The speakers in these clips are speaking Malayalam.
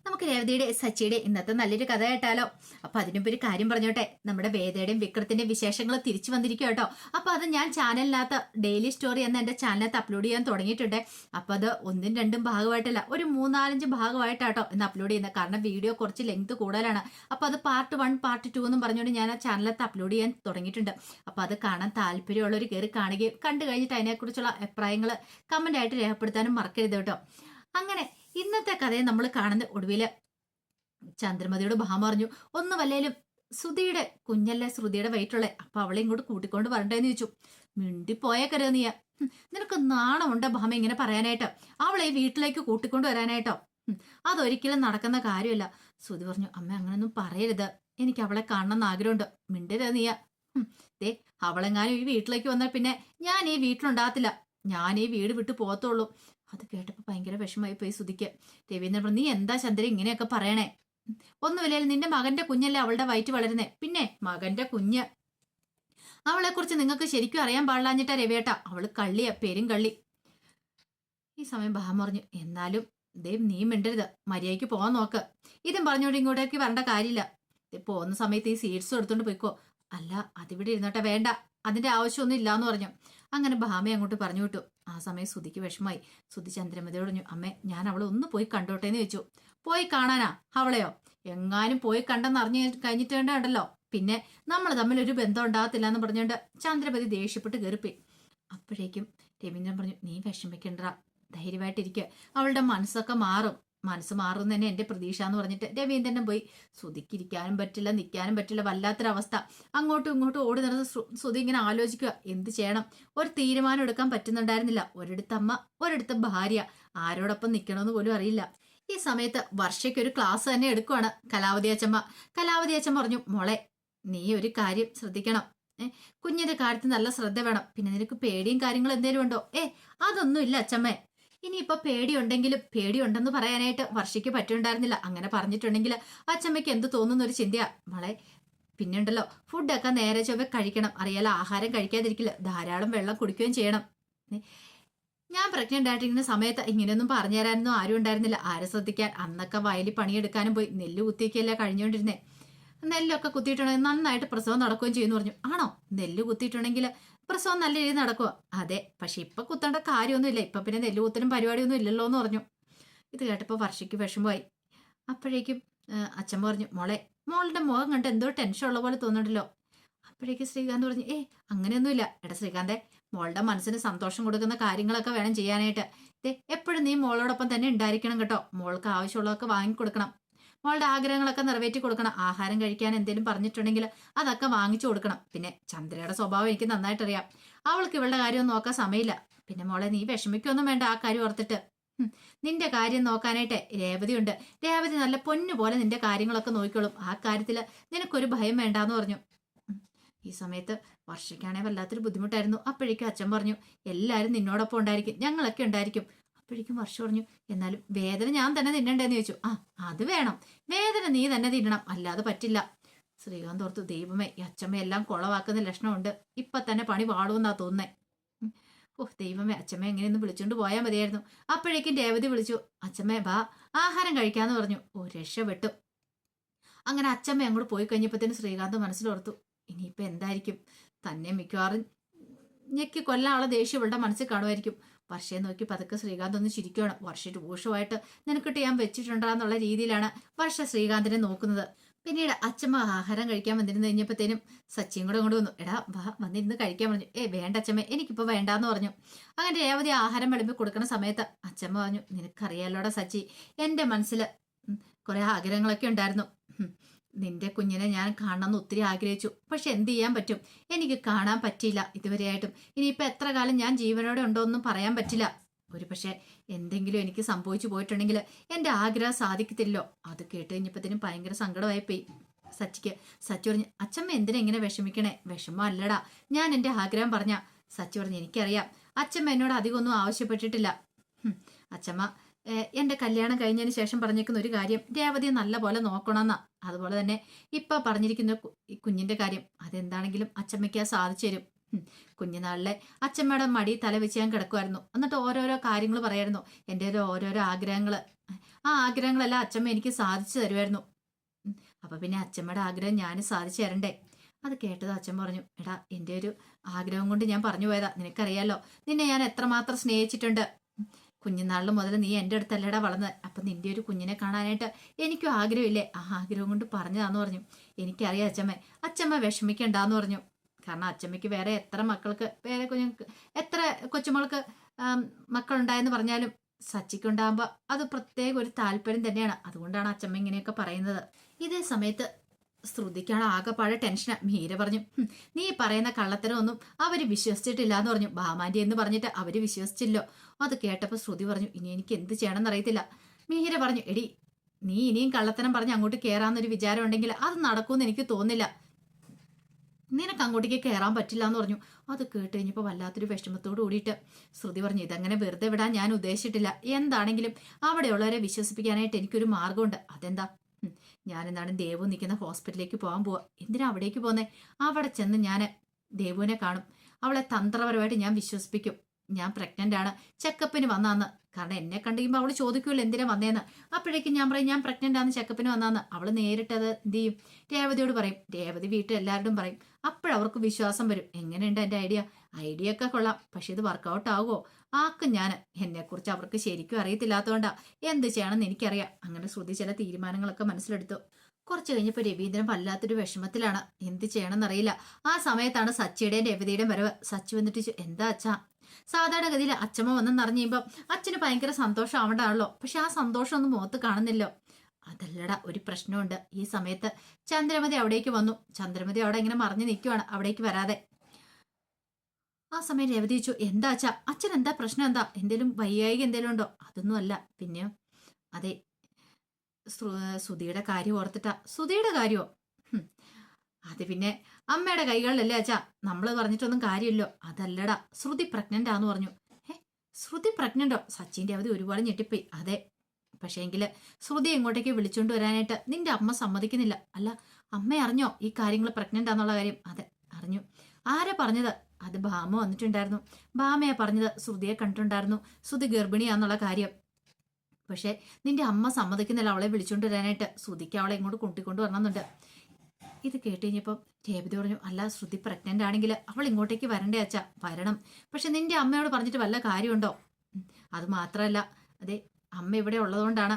നമുക്ക് രേവതിയുടെ സച്ചിയുടെ ഇന്നത്തെ നല്ലൊരു കഥ കേട്ടാലോ? അപ്പൊ അതിനുമ്പ് ഒരു കാര്യം പറഞ്ഞോട്ടെ, നമ്മുടെ വേദയുടെയും വിക്രത്തിന്റെയും വിശേഷങ്ങൾ തിരിച്ചു വന്നിരിക്കും കേട്ടോ. അപ്പൊ അത് ഞാൻ ചാനലിനകത്ത് ഡെയിലി സ്റ്റോറി എന്ന എന്റെ ചാനലിനകത്ത് അപ്ലോഡ് ചെയ്യാൻ തുടങ്ങിയിട്ടുണ്ട്. അപ്പൊ അത് ഒന്നും രണ്ടും ഭാഗമായിട്ടല്ല, ഒരു മൂന്നാലഞ്ച് ഭാഗമായിട്ടാട്ടോ ഇന്ന് അപ്ലോഡ് ചെയ്യുന്നത്. കാരണം വീഡിയോ കുറച്ച് ലെങ്ത് കൂടുതലാണ്. അപ്പൊ അത് പാർട്ട് 1 പാർട്ട് 2 എന്നും പറഞ്ഞുകൊണ്ട് ഞാൻ ആ ചാനലിനകത്ത് അപ്ലോഡ് ചെയ്യാൻ തുടങ്ങിയിട്ടുണ്ട്. അപ്പൊ അത് കാണാൻ താല്പര്യമുള്ളവർ കയറി കാണുകയും കണ്ടു കഴിഞ്ഞിട്ട് അതിനെക്കുറിച്ചുള്ള അഭിപ്രായങ്ങൾ കമന്റ് ആയിട്ട് രേഖപ്പെടുത്താനും മറക്കരുത് കേട്ടോ. അങ്ങനെ ഇന്നത്തെ കഥയെ നമ്മൾ കാണുന്ന ഒടുവില് ചന്ദ്രമതിയോട് ഭാമ പറഞ്ഞു, ഒന്ന് വല്ലേലും ശ്രുതിയുടെ കുഞ്ഞല്ലേ, ശ്രുതിയുടെ വയറ്റുള്ള, അപ്പൊ അവളെ ഇങ്ങോട്ട് കൂട്ടിക്കൊണ്ട് വരണ്ടേന്ന് ചോദിച്ചു. മിണ്ടിപ്പോയേക്കരുത് നീ, നിനക്ക് നാണമുണ്ടോ ഭാമ ഇങ്ങനെ പറയാനായിട്ട്, അവളെ ഈ വീട്ടിലേക്ക് കൂട്ടിക്കൊണ്ട് വരാനായിട്ടോ? അതൊരിക്കലും നടക്കുന്ന കാര്യമല്ല. ശ്രുതി പറഞ്ഞു, അമ്മ അങ്ങനൊന്നും പറയരുത്, എനിക്ക് അവളെ കാണണമെന്ന് ആഗ്രഹമുണ്ട്. മിണ്ടരുത് നീയ. ദേ, അവളെങ്ങാനും ഈ വീട്ടിലേക്ക് വന്നാൽ പിന്നെ ഞാൻ ഈ വീട്ടിലുണ്ടാകത്തില്ല, ഞാൻ ഈ വീട് വിട്ടു പോകത്തുള്ളൂ. അത് കേട്ടപ്പോ ഭയങ്കര വിഷമായി പോയി ശ്രുതിക്ക്. രവീന്ദ്രൻ പറഞ്ഞു, നീ എന്താ ചന്ദ്ര ഇങ്ങനെയൊക്കെ പറയണേ? ഒന്നുമില്ല, നിന്റെ മകന്റെ കുഞ്ഞല്ലേ അവളുടെ വയറ്റ് വളരുന്നേ, പിന്നെ മകന്റെ കുഞ്ഞ്, അവളെ കുറിച്ച് നിങ്ങൾക്ക് ശരിക്കും അറിയാൻ പാടില്ലാഞ്ഞിട്ടാ രവിയേട്ടാ, അവള് കള്ളിയാ, പേരും കള്ളി. ഈ സമയം ഭാമ പറഞ്ഞു, എന്നാലും ദേവ് നീ മിണ്ടരുത്, മര്യാദയ്ക്ക് പോകാൻ നോക്ക്. ഇതും പറഞ്ഞോണ്ട് ഇങ്ങോട്ടേക്ക് വരേണ്ട കാര്യമില്ല. പോകുന്ന സമയത്ത് ഈ സീഡ്സ് എടുത്തോണ്ട് പോയിക്കോ. അല്ല, അതിവിടെ ഇരുന്നോട്ടെ, വേണ്ട, അതിന്റെ ആവശ്യമൊന്നും ഇല്ലാന്ന് പറഞ്ഞു. അങ്ങനെ ഭാമ അങ്ങോട്ട് പറഞ്ഞു വിട്ടു. ആ സമയം ശ്രുതിക്ക് വിഷമായി. ശ്രുതി ചന്ദ്രമതിയോട് പറഞ്ഞു, അമ്മേ ഞാൻ അവളെ ഒന്ന് പോയി കണ്ടോട്ടേന്ന് ചോദിച്ചു. പോയി കാണാനാ അവളെയോ? എങ്ങാനും പോയി കണ്ടെന്ന് അറിഞ്ഞു കഴിഞ്ഞിട്ടുണ്ടല്ലോ പിന്നെ നമ്മൾ തമ്മിൽ ഒരു ബന്ധം ഉണ്ടാകത്തില്ല എന്ന് പറഞ്ഞുകൊണ്ട് ചന്ദ്രമതി ദേഷ്യപ്പെട്ട് കയറിപ്പോയി. അപ്പോഴേക്കും രവീന്ദ്രൻ പറഞ്ഞു, നീ വിഷമിക്കണ്ട, ധൈര്യമായിട്ടിരിക്കുക, അവളുടെ മനസ്സൊക്കെ മാറും, മനസ്സ് മാറും തന്നെ എന്റെ പ്രതീക്ഷ എന്ന് പറഞ്ഞിട്ട് രവീന്ദ്രനും പോയി. ശ്രുതിക്കിരിക്കാനും പറ്റില്ല, നിൽക്കാനും പറ്റില്ല, വല്ലാത്തൊരവസ്ഥ. അങ്ങോട്ടും ഇങ്ങോട്ടും ഓടി നടന്ന് ശ്രുതി ഇങ്ങനെ ആലോചിക്കുക, എന്ത് ചെയ്യണം, ഒരു തീരുമാനം എടുക്കാൻ പറ്റുന്നുണ്ടായിരുന്നില്ല. ഒരിടത്ത് അമ്മ, ഒരിടത്ത് ഭാര്യ, ആരോടൊപ്പം നിൽക്കണമെന്ന് പോലും അറിയില്ല. ഈ സമയത്ത് വർഷയ്ക്ക് ഒരു ക്ലാസ് തന്നെ എടുക്കുവാണ് കലാവതി അച്ഛമ്മ. കലാവതി അച്ഛൻ പറഞ്ഞു, മോളെ നീ ഒരു കാര്യം ശ്രദ്ധിക്കണം, കുഞ്ഞിന്റെ കാര്യത്തിൽ നല്ല ശ്രദ്ധ വേണം. പിന്നെ നിനക്ക് പേടിയും കാര്യങ്ങളും എന്തേലും ഉണ്ടോ? അതൊന്നും ഇല്ല അച്ഛമ്മേ. ഇനിയിപ്പൊ പേടിയുണ്ടെങ്കിലും പേടിയുണ്ടെന്ന് പറയാനായിട്ട് വർഷയ്ക്ക് പറ്റുണ്ടായിരുന്നില്ല. അങ്ങനെ പറഞ്ഞിട്ടുണ്ടെങ്കിൽ അച്ഛമ്മയ്ക്ക് എന്ത് തോന്നുന്ന ഒരു ചിന്തയാ മോളെ. പിന്നെ ഉണ്ടല്ലോ, ഫുഡൊക്കെ നേരെ ചൊവ്വെ കഴിക്കണം, അറിയാലോ, ആഹാരം കഴിക്കാതിരിക്കില്ല, ധാരാളം വെള്ളം കുടിക്കുകയും ചെയ്യണം. ഞാൻ പ്രഗ്നന്റ് ആയിട്ടിരിക്കുന്ന സമയത്ത് ഇങ്ങനെയൊന്നും പറഞ്ഞു തരാനൊന്നും ആരും ഉണ്ടായിരുന്നില്ല. ആരെ ശ്രദ്ധിക്കാൻ? അന്നൊക്കെ വയലിൽ പണിയെടുക്കാനും പോയി, നെല്ല് കുത്തിയൊക്കെയല്ല കഴിഞ്ഞുകൊണ്ടിരുന്നേ. നെല്ലൊക്കെ കുത്തിയിട്ടുണ്ടെങ്കിൽ നന്നായിട്ട് പ്രസവം നടക്കുകയും ചെയ്യുന്നു പറഞ്ഞു. ആണോ? നെല്ല് കുത്തിയിട്ടുണ്ടെങ്കിൽ പ്രസവം നല്ല രീതിയിൽ നടക്കുക? അതെ, പക്ഷെ ഇപ്പൊ കുത്തേണ്ട കാര്യമൊന്നുമില്ല, ഇപ്പൊ പിന്നെ നെല്ല് കുത്തലും പരിപാടിയൊന്നും ഇല്ലല്ലോ എന്ന് പറഞ്ഞു. ഇത് കേട്ടപ്പോ വർഷയ്ക്ക് വിഷമമായി. അപ്പോഴേക്കും അച്ഛൻ പറഞ്ഞു, മോളെ, മോളുടെ മുഖം കണ്ട് എന്തോ ടെൻഷൻ ഉള്ള പോലെ തോന്നുന്നുണ്ടല്ലോ. അപ്പോഴേക്കും ശ്രീകാന്ത് പറഞ്ഞു, അങ്ങനെയൊന്നുമില്ല. എടാ ശ്രീകാന്തെ, മോളുടെ മനസ്സിന് സന്തോഷം കൊടുക്കുന്ന കാര്യങ്ങളൊക്കെ വേണം ചെയ്യാനായിട്ട്. എപ്പോഴും നീ മോളോടൊപ്പം തന്നെ ഉണ്ടായിരിക്കണം കേട്ടോ. മോൾക്ക് ആവശ്യമുള്ളതൊക്കെ വാങ്ങിക്കൊടുക്കണം, മോളുടെ ആഗ്രഹങ്ങളൊക്കെ നിറവേറ്റി കൊടുക്കണം. ആഹാരം കഴിക്കാൻ എന്തെങ്കിലും പറഞ്ഞിട്ടുണ്ടെങ്കിൽ അതൊക്കെ വാങ്ങിച്ചു കൊടുക്കണം. പിന്നെ ചന്ദ്രയുടെ സ്വഭാവം എനിക്ക് നന്നായിട്ട് അറിയാം, അവൾക്ക് ഇവളുടെ കാര്യം നോക്കാൻ സമയമില്ല. പിന്നെ മോളെ നീ വിഷമിക്കൊന്നും വേണ്ട ആ കാര്യം ഓർത്തിട്ട്. നിന്റെ കാര്യം നോക്കാനായിട്ട് രേവതി ഉണ്ട്, രേവതി നല്ല പൊന്നു പോലെ നിന്റെ കാര്യങ്ങളൊക്കെ നോക്കിക്കോളും, ആ കാര്യത്തില് നിനക്കൊരു ഭയം വേണ്ടാന്ന് പറഞ്ഞു. ഈ സമയത്ത് വർഷയ്ക്കാണെ വല്ലാത്തൊരു ബുദ്ധിമുട്ടായിരുന്നു. അപ്പോഴേക്കും അച്ഛൻ പറഞ്ഞു, എല്ലാവരും നിന്നോടൊപ്പം ഉണ്ടായിരിക്കും, ഞങ്ങളൊക്കെ ഉണ്ടായിരിക്കും. അപ്പോഴേക്കും വർഷ പറഞ്ഞു, എന്നാലും വേദന ഞാൻ തന്നെ തിന്നണ്ടേന്ന് ചോദിച്ചു. അത് വേണം, വേദന നീ തന്നെ തിന്നണം, അല്ലാതെ പറ്റില്ല. ശ്രീകാന്ത് ഓർത്തു, ദൈവമേ, ഈ അച്ഛമ്മയെല്ലാം കുളവാക്കുന്ന ലക്ഷണമുണ്ട്, ഇപ്പൊ തന്നെ പണി പാടുമെന്നാ തോന്നുന്നേ. ദൈവമേ, അച്ഛമ്മ എങ്ങനെയൊന്ന് വിളിച്ചോണ്ട് പോയാൽ മതിയായിരുന്നു. അപ്പോഴേക്കും രേവതി വിളിച്ചു, അച്ഛമ്മേ വാ, ആഹാരം കഴിക്കാന്ന് പറഞ്ഞു. രക്ഷപ്പെട്ടു. അങ്ങനെ അച്ഛമ്മ അങ്ങോട്ട് പോയി കഴിഞ്ഞപ്പോഴത്തേന് ശ്രീകാന്ത് മനസ്സിലോർത്തു, ഇനിയിപ്പൊ എന്തായിരിക്കും, തന്നെ മിക്കവാറും ഞെക്കി കൊല്ലാനുള്ള ദേഷ്യം ഇവളുടെ മനസ്സിൽ കാണുമായിരിക്കും. വർഷയെ നോക്കി പതുക്കെ ശ്രീകാന്ത് ഒന്ന് ചിരിക്കുകയാണ്. വർഷ രൂക്ഷമായിട്ട് നിനക്കിട്ട് ഞാൻ വെച്ചിട്ടുണ്ടാന്നുള്ള രീതിയിലാണ് വർഷ ശ്രീകാന്തിനെ നോക്കുന്നത്. പിന്നീട് അച്ഛമ്മ ആഹാരം കഴിക്കാൻ വന്നിരുന്ന് കഴിഞ്ഞപ്പോഴത്തേനും സച്ചിയും കൂടെ കൊണ്ട് വന്നു. എടാ വാ, വന്നിരുന്ന് കഴിക്കാൻ പറഞ്ഞു. വേണ്ട അച്ഛമ്മ, എനിക്കിപ്പോ വേണ്ടാന്ന് പറഞ്ഞു. അങ്ങനെ രേവതി ആഹാരം വിളമ്പി കൊടുക്കുന്ന സമയത്ത് അച്ഛമ്മ പറഞ്ഞു, നിനക്കറിയാലോടാ സച്ചി, എന്റെ മനസ്സിൽ കുറെ ആഗ്രഹങ്ങളൊക്കെ ഉണ്ടായിരുന്നു. നിന്റെ കുഞ്ഞിനെ ഞാൻ കാണണമെന്ന് ഒത്തിരി ആഗ്രഹിച്ചു, പക്ഷെ എന്ത് ചെയ്യാൻ പറ്റും, എനിക്ക് കാണാൻ പറ്റിയില്ല ഇതുവരെയായിട്ടും. ഇനിയിപ്പോ എത്ര കാലം ഞാൻ ജീവനോടെ ഉണ്ടോന്നും പറയാൻ പറ്റില്ല. ഒരു പക്ഷെ എന്തെങ്കിലും എനിക്ക് സംഭവിച്ചു പോയിട്ടുണ്ടെങ്കിൽ എന്റെ ആഗ്രഹം സാധിക്കത്തില്ലോ. അത് കേട്ട് കഴിഞ്ഞപ്പോഴത്തേനും ഭയങ്കര സങ്കടമായി പോയി സച്ചിക്ക്. സച്ചി പറഞ്ഞു, അച്ഛമ്മ എന്തിനാ ഇങ്ങനെ വിഷമിക്കണേ? വിഷമം അല്ലടാ, ഞാൻ എന്റെ ആഗ്രഹം പറഞ്ഞ. സച്ചി പറഞ്ഞു, എനിക്കറിയാം, അച്ഛമ്മ എന്നോട് അധികം ഒന്നും ആവശ്യപ്പെട്ടിട്ടില്ല. അച്ഛമ്മ എന്റെ കല്യാണം കഴിഞ്ഞതിന് ശേഷം പറഞ്ഞിരിക്കുന്ന ഒരു കാര്യം, രേവതിയെ നല്ല പോലെ നോക്കണമെന്നാ. അതുപോലെ തന്നെ ഇപ്പൊ പറഞ്ഞിരിക്കുന്ന കുഞ്ഞിന്റെ കാര്യം, അതെന്താണെങ്കിലും അച്ഛമ്മയ്ക്ക് സാധിച്ചു തരും. കുഞ്ഞുനാളിലെ അച്ഛമ്മയുടെ മടി തല വെച്ച് ഞാൻ കിടക്കുമായിരുന്നു. എന്നിട്ട് ഓരോരോ കാര്യങ്ങൾ പറയായിരുന്നു, എൻ്റെ ഓരോരോ ആഗ്രഹങ്ങൾ. ആ ആഗ്രഹങ്ങളെല്ലാം അച്ഛമ്മ എനിക്ക് സാധിച്ചു തരുമായിരുന്നു. അപ്പൊ പിന്നെ അച്ഛമ്മയുടെ ആഗ്രഹം ഞാൻ സാധിച്ചു തരണ്ടേ? അത് കേട്ടത് അച്ഛൻ പറഞ്ഞു, എടാ എൻ്റെ ഒരു ആഗ്രഹം കൊണ്ട് ഞാൻ പറഞ്ഞു പോയതാ. നിനക്കറിയാലോ നിന്നെ ഞാൻ എത്രമാത്രം സ്നേഹിച്ചിട്ടുണ്ട്. കുഞ്ഞുനാളിൽ മുതൽ നീ എൻ്റെ അടുത്തല്ലടാ വളർന്നത്. അപ്പൊ നിന്റെ ഒരു കുഞ്ഞിനെ കാണാനായിട്ട് എനിക്കും ആഗ്രഹമില്ലേ? ആ ആഗ്രഹം കൊണ്ട് പറഞ്ഞതാന്ന് പറഞ്ഞു. എനിക്കറിയാം അച്ഛമ്മ, അച്ഛമ്മ വിഷമിക്കണ്ടെന്ന് പറഞ്ഞു. കാരണം അച്ഛമ്മയ്ക്ക് വേറെ എത്ര മക്കൾക്ക്, വേറെ കുഞ്ഞുങ്ങൾക്ക് എത്ര കൊച്ചുമൾക്ക് മക്കളുണ്ടായെന്ന് പറഞ്ഞാലും സച്ചിക്കുണ്ടാകുമ്പോൾ അത് പ്രത്യേക ഒരു താല്പര്യം തന്നെയാണ്. അതുകൊണ്ടാണ് അച്ഛമ്മ ഇങ്ങനെയൊക്കെ പറയുന്നത്. ഇതേ സമയത്ത് ശ്രുതിക്കാണ് ആകെപ്പാടെ ടെൻഷനാ. മീര പറഞ്ഞു, നീ പറയുന്ന കള്ളത്തരമൊന്നും അവര് വിശ്വസിച്ചിട്ടില്ല എന്ന് പറഞ്ഞു. ബാമാൻറ്റി എന്ന് പറഞ്ഞിട്ട് അവര് വിശ്വസിച്ചില്ലോ. അത് കേട്ടപ്പോൾ ശ്രുതി പറഞ്ഞു, ഇനി എനിക്ക് എന്ത് ചെയ്യണമെന്ന് അറിയത്തില്ല. മീര പറഞ്ഞു, എടി നീ ഇനിയും കള്ളത്തരം പറഞ്ഞ് അങ്ങോട്ട് കയറാന്നൊരു വിചാരം ഉണ്ടെങ്കിൽ അത് നടക്കുമെന്ന് എനിക്ക് തോന്നില്ല. നിനക്ക് അങ്ങോട്ടേക്ക് കയറാൻ പറ്റില്ല എന്ന് പറഞ്ഞു. അത് കേട്ട് കഴിഞ്ഞപ്പോൾ വല്ലാത്തൊരു വിഷമത്തോട് കൂടിയിട്ട് ശ്രുതി പറഞ്ഞു, ഇതങ്ങനെ വെറുതെ വിടാൻ ഞാൻ ഉദ്ദേശിച്ചിട്ടില്ല. എന്താണെങ്കിലും അവിടെയുള്ളവരെ വിശ്വസിപ്പിക്കാനായിട്ട് എനിക്കൊരു മാർഗമുണ്ട്. അതെന്താ? ഞാനെന്താണ് ദേവു നിൽക്കുന്ന ഹോസ്പിറ്റലിലേക്ക് പോകാൻ പോവാ. എന്തിനാ അവിടേക്ക് പോന്നേ? അവിടെ ചെന്ന് ഞാൻ ദേവുവിനെ കാണും. അവളെ തന്ത്രപരമായിട്ട് ഞാൻ വിശ്വസിപ്പിക്കും. ഞാൻ പ്രഗ്നന്റ് ആണ്, ചെക്കപ്പിന് വന്നാന്ന്. കാരണം എന്നെ കണ്ടുകഴിയുമ്പോൾ അവള് ചോദിക്കുമല്ലോ എന്തിനാ വന്നേന്ന്. അപ്പോഴേക്കും ഞാൻ പറയും ഞാൻ പ്രഗ്നന്റ് ആണെന്ന്, ചെക്കപ്പിന് വന്നാന്ന്. അവള് നേരിട്ടത് എന്ത് ചെയ്യും? രേവതിയോട് പറയും. രേവതി വീട്ടിൽ എല്ലാവരോടും പറയും. അപ്പോഴവർക്ക് വിശ്വാസം വരും. എങ്ങനെയുണ്ട് എൻ്റെ ഐഡിയ ഒക്കെ കൊള്ളാം, പക്ഷെ ഇത് വർക്കൗട്ട് ആകുമോ? ആക്കും ഞാൻ. എന്നെക്കുറിച്ച് അവർക്ക് ശരിക്കും അറിയത്തില്ലാത്തതുകൊണ്ടാ. എന്ത് ചെയ്യണമെന്ന് എനിക്കറിയാം. അങ്ങനെ ശ്രുതി ചില തീരുമാനങ്ങളൊക്കെ മനസ്സിലെടുത്തു. കുറച്ച് കഴിഞ്ഞപ്പോൾ രവീന്ദ്രൻ വല്ലാത്തൊരു വിഷമത്തിലാണ്. എന്ത് ചെയ്യണമെന്നറിയില്ല. ആ സമയത്താണ് സച്ചിയുടെയും രവതിയുടെയും വരവ്. സച്ചി വന്നിട്ട് എന്താ അച്ഛാ? സാധാരണഗതിയിൽ അച്ഛമ്മ വന്നെന്നറിഞ്ഞു കഴിയുമ്പോൾ അച്ഛന് ഭയങ്കര സന്തോഷം ആവണ്ടാണല്ലോ. പക്ഷെ ആ സന്തോഷമൊന്നും മുഖത്ത് കാണുന്നില്ലോ. അതല്ലടാ, ഒരു പ്രശ്നമുണ്ട്. ഈ സമയത്ത് ചന്ദ്രമതി അവിടേക്ക് വന്നു. ചന്ദ്രമതി അവിടെ ഇങ്ങനെ മറിഞ്ഞു നിൽക്കുവാണ്, അവിടേക്ക് വരാതെ. ആ സമയം രേവതി ചോദിച്ചു, എന്താ അച്ഛാ? അച്ഛൻ എന്താ പ്രശ്നം? എന്താ എന്തേലും വയ്യായിക എന്തേലും ഉണ്ടോ? അതൊന്നും അല്ല. പിന്നെയോ? അതെ, സുധിയുടെ കാര്യം ഓർത്തിട്ടാ. സുധിയുടെ കാര്യമോ? അത് പിന്നെ അമ്മയുടെ കൈകളിലല്ലേ അച്ഛാ. നമ്മൾ പറഞ്ഞിട്ടൊന്നും കാര്യമില്ലോ. അതല്ലടാ, ശ്രുതി പ്രഗ്നന്റ് ആന്ന് പറഞ്ഞു. ഏ, ശ്രുതി പ്രഗ്നന്റോ? സച്ചിന്റെ അവധി ഒരുപാട് ഞെട്ടിപ്പോയി. അതെ, പക്ഷേ എങ്കില് ശ്രുതി ഇങ്ങോട്ടേക്ക് വിളിച്ചോണ്ട് വരാനായിട്ട് നിന്റെ അമ്മ സമ്മതിക്കുന്നില്ല. അല്ല, അമ്മ അറിഞ്ഞോ ഈ കാര്യങ്ങൾ പ്രഗ്നന്റ് ആന്നുള്ള കാര്യം? അതെ, അറിഞ്ഞു. ആരാ പറഞ്ഞത്? അത് ഭാമ വന്നിട്ടുണ്ടായിരുന്നു. ഭാമയാ പറഞ്ഞത്. ശ്രുതിയെ കണ്ടിട്ടുണ്ടായിരുന്നു, ശ്രുതി ഗർഭിണിയാന്നുള്ള കാര്യം. പക്ഷെ നിന്റെ അമ്മ സമ്മതിക്കുന്നില്ല അവളെ വിളിച്ചോണ്ട് വരാനായിട്ട്. ശ്രുതിക്ക് അവളെ ഇങ്ങോട്ട് കൂട്ടിക്കൊണ്ട് വരണമെന്നുണ്ട്. ഇത് കേട്ട് കഴിഞ്ഞപ്പം രേവതി പറഞ്ഞു, അല്ല ശ്രുതി പ്രഗ്നന്റ് ആണെങ്കിൽ അവൾ ഇങ്ങോട്ടേക്ക് വരണ്ടേ അച്ഛാ? വരണം. പക്ഷെ നിന്റെ അമ്മയോട് പറഞ്ഞിട്ട് വല്ല കാര്യമുണ്ടോ? അത് മാത്രമല്ല, അതെ, അമ്മ ഇവിടെ ഉള്ളതുകൊണ്ടാണ്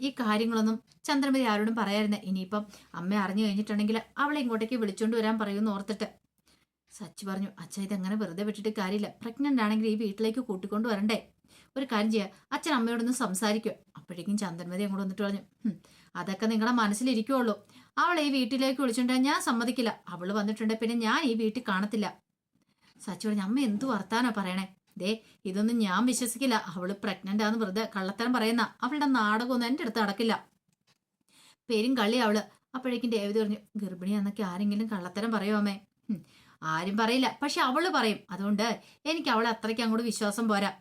ഈ കാര്യങ്ങളൊന്നും ചന്ദ്രമതി ആരോടും പറയായിരുന്നേ. ഇനിയിപ്പം അമ്മ അറിഞ്ഞു കഴിഞ്ഞിട്ടുണ്ടെങ്കിൽ അവളെ ഇങ്ങോട്ടേക്ക് വിളിച്ചോണ്ട് വരാൻ പറയുമെന്ന് ഓർത്തിട്ട്. സച്ചി പറഞ്ഞു, അച്ഛാ ഇതങ്ങനെ വെറുതെ വിട്ടിട്ട് കാര്യമില്ല. പ്രഗ്നന്റ് ആണെങ്കിൽ ഈ വീട്ടിലേക്ക് കൂട്ടിക്കൊണ്ട് വരണ്ടേ? ഒരു കാര്യം ചെയ്യാം, അച്ഛൻ അമ്മയോടൊന്ന് സംസാരിക്കുക. അപ്പോഴേക്കും ചന്ദ്രമതി അങ്ങോട്ട് വന്നിട്ട് പറഞ്ഞു, അതൊക്കെ നിങ്ങളുടെ മനസ്സിലിരിക്കുള്ളൂ. അവളെ ഈ വീട്ടിലേക്ക് വിളിച്ചിട്ടുണ്ടെ ഞാൻ സമ്മതിക്കില്ല. അവള് വന്നിട്ടുണ്ട് പിന്നെ ഞാൻ ഈ വീട്ടിൽ കാണത്തില്ല. സച്ചി പറഞ്ഞു, അമ്മ എന്തു വർത്താനാ പറയണേ? ദേ, ഇതൊന്നും ഞാൻ വിശ്വസിക്കില്ല. അവള് പ്രഗ്നന്റ് ആന്ന് വെറുതെ കള്ളത്തരം പറയുന്ന. അവളുടെ നാടകമൊന്നും എൻ്റെ അടുത്ത് നടക്കില്ല. പേരും കള്ളി അവള്. അപ്പോഴേക്കും രേവതി പറഞ്ഞു, ഗർഭിണിയാന്നൊക്കെ ആരെങ്കിലും കള്ളത്തരം പറയോ അമ്മേ? ആരും പറയില്ല, പക്ഷെ അവള് പറയും. അതുകൊണ്ട് എനിക്ക് അവളെ അത്രയ്ക്ക് അങ്ങോട്ട് വിശ്വാസം പോരാ.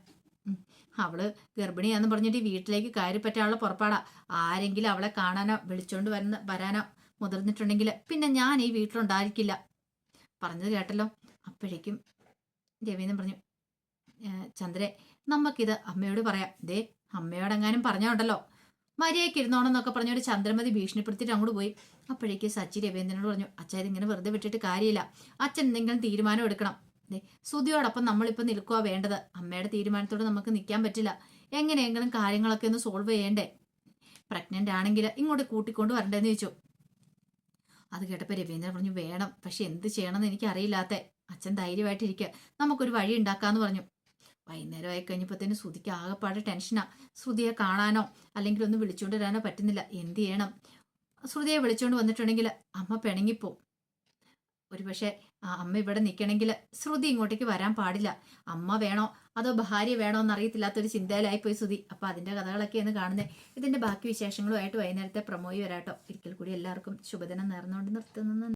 അവള് ഗർഭിണിയാന്ന് പറഞ്ഞിട്ട് വീട്ടിലേക്ക് കയറി പറ്റാനുള്ള പുറപ്പാടാ. ആരെങ്കിലും അവളെ കാണാനോ വിളിച്ചോണ്ട് വരാനോ മുതിർന്നിട്ടുണ്ടെങ്കിൽ പിന്നെ ഞാൻ ഈ വീട്ടിലുണ്ടായിരിക്കില്ല. പറഞ്ഞത് കേട്ടല്ലോ. അപ്പോഴേക്കും രവീന്ദ്രൻ പറഞ്ഞു, ചന്ദ്രെ, നമുക്കിത് അമ്മയോട് പറയാം. ദേ, അമ്മയോടെങ്ങാനും പറഞ്ഞോണ്ടല്ലോ മര്യാദയ്ക്ക് ഇരുന്നോണെന്നൊക്കെ പറഞ്ഞൊരു ചന്ദ്രമതി ഭീഷണിപ്പെടുത്തിയിട്ട് അങ്ങോട്ട് പോയി. അപ്പോഴേക്ക് സച്ചി രവീന്ദ്രനോട് പറഞ്ഞു, അച്ഛാ ഇതിങ്ങനെ വെറുതെ വിട്ടിട്ട് കാര്യമില്ല. അച്ഛൻ എന്തെങ്കിലും തീരുമാനം എടുക്കണം. സുധിയോടൊപ്പം നമ്മളിപ്പോൾ നിൽക്കുക വേണ്ടത്. അമ്മയുടെ തീരുമാനത്തോട് നമുക്ക് നിൽക്കാൻ പറ്റില്ല. എങ്ങനെയെങ്കിലും കാര്യങ്ങളൊക്കെ ഒന്ന് സോൾവ് ചെയ്യണ്ടേ? പ്രഗ്നന്റ് ആണെങ്കിൽ ഇങ്ങോട്ട് കൂട്ടിക്കൊണ്ട് വരണ്ടേന്ന് ചോദിച്ചു. അത് കേട്ടപ്പോൾ രവീന്ദ്രൻ പറഞ്ഞു, വേണം, പക്ഷെ എന്ത് ചെയ്യണമെന്ന് എനിക്ക് അറിയില്ലാത്ത. അച്ഛൻ ധൈര്യമായിട്ടിരിക്കുക, നമുക്കൊരു വഴി ഉണ്ടാക്കാന്ന് പറഞ്ഞു. വൈകുന്നേരം ആയി കഴിഞ്ഞപ്പോഴത്തേന് ശ്രുതിക്ക് ആകെപ്പാട് ടെൻഷനാ. ശ്രുതിയെ കാണാനോ അല്ലെങ്കിൽ ഒന്ന് വിളിച്ചുകൊണ്ട് വരാനോ പറ്റുന്നില്ല. എന്ത് ചെയ്യണം? ശ്രുതിയെ വിളിച്ചുകൊണ്ട് വന്നിട്ടുണ്ടെങ്കിൽ അമ്മ പിണങ്ങിപ്പോവും. ഒരുപക്ഷെ അമ്മ ഇവിടെ നിൽക്കണമെങ്കിൽ ശ്രുതി ഇങ്ങോട്ടേക്ക് വരാൻ പാടില്ല. അമ്മ വേണോ അതോ ഭാര്യ വേണോ എന്നറിയത്തില്ലാത്തൊരു ചിന്തയിലായിപ്പോയി ശ്രുതി. അപ്പൊ അതിന്റെ കഥകളൊക്കെയാണ് കാണുന്നത്. ഇതിന്റെ ബാക്കി വിശേഷങ്ങളുമായിട്ട് വൈകുന്നേരത്തെ പ്രമോയി വരാട്ടോ. ഒരിക്കൽ കൂടി എല്ലാവർക്കും ശുഭദിനം നേർന്നുകൊണ്ട് നിർത്തുന്നു.